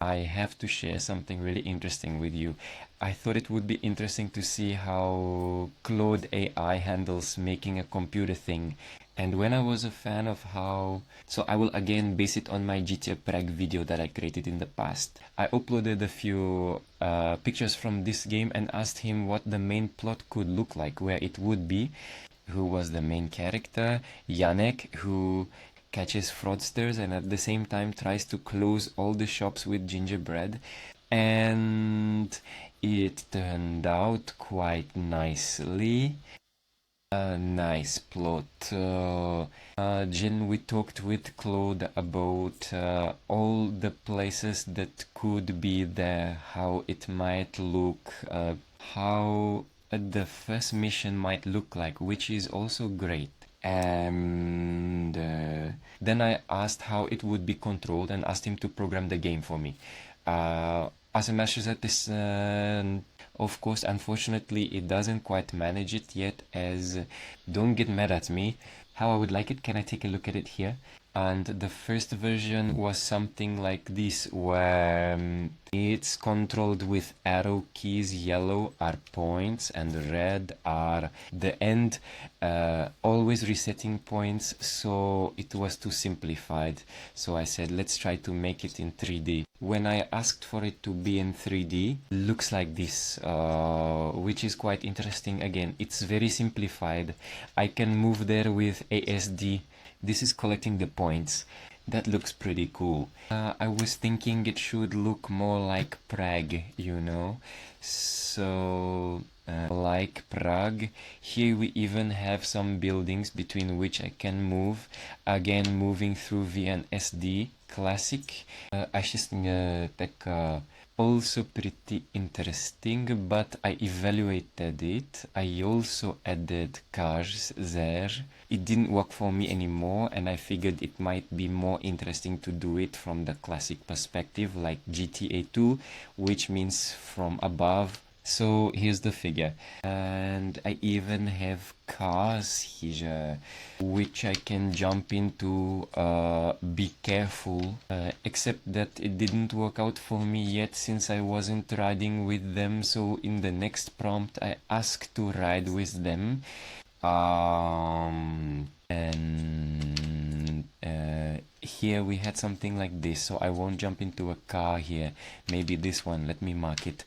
I have to share something really interesting with you. I thought it would be interesting to see how Claude AI handles making a computer thing. And when I was a fan of how, so I will again base it on my GTA Prague video that I created in the past. I uploaded a few pictures from this game and asked him what the main plot could look like, where it would be, who was the main character, Janek, who catches fraudsters and at the same time tries to close all the shops with gingerbread. And it turned out quite nicely. A nice plot. Jen, we talked with Claude about all the places that could be there, how it might look, how the first mission might look like, which is also great. And then I asked how it would be controlled and asked him to program the game for me. As a master that is, of course, unfortunately, it doesn't quite manage it yet. As don't get mad at me. How I would like it? Can I take a look at it here? And the first version was something like this, where it's controlled with arrow keys. Yellow are points and red are the end, always resetting points. So it was too simplified. So I said, let's try to make it in 3D. When I asked for it to be in 3D, looks like this, which is quite interesting. Again, it's very simplified. I can move there with ASD. This is collecting the points. That looks pretty cool. I was thinking it should look more like Prague, you know? So, like Prague. Here we even have some buildings between which I can move. Again, moving through VNSD. Classic. Až tak also pretty interesting, but I evaluated it. I also added cars there. It didn't work for me anymore, and I figured it might be more interesting to do it from the classic perspective, like GTA 2, which means from above. So here's the figure. And I even have cars here, which I can jump into. Be careful. Except that it didn't work out for me yet since I wasn't riding with them. So in the next prompt, I asked to ride with them. And here we had something like this. So I won't jump into a car here. Maybe this one. Let me mark it.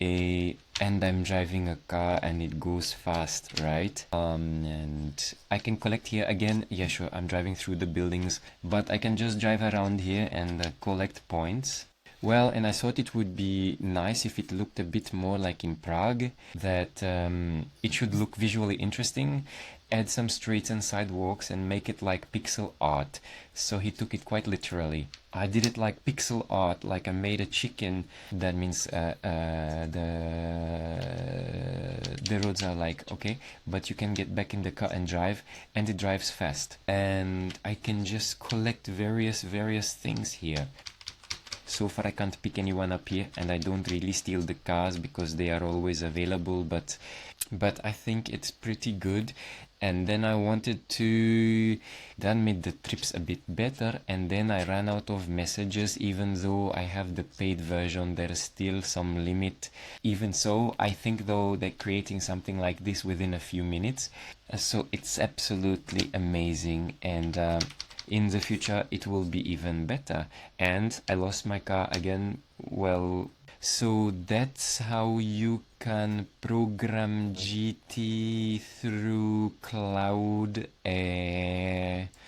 And I'm driving a car and it goes fast, right? And I can collect here again. Yeah, sure, I'm driving through the buildings, but I can just drive around here and collect points. Well, and I thought it would be nice if it looked a bit more like in Prague, that it should look visually interesting, add some streets and sidewalks and make it like pixel art. So he took it quite literally. I did it like pixel art, like I made a chicken. That means the roads are like, okay, but you can get back in the car and drive, and it drives fast. And I can just collect various things here. So far I can't pick anyone up here, and I don't really steal the cars because they are always available, but I think it's pretty good. And then I wanted to then make the trips a bit better, and then I ran out of messages. Even though I have the paid version, there's still some limit. Even so, I think though they're creating something like this within a few minutes, so it's absolutely amazing. And in the future it will be even better. And I lost my car again. Well, so that's how you can program GT through Claude.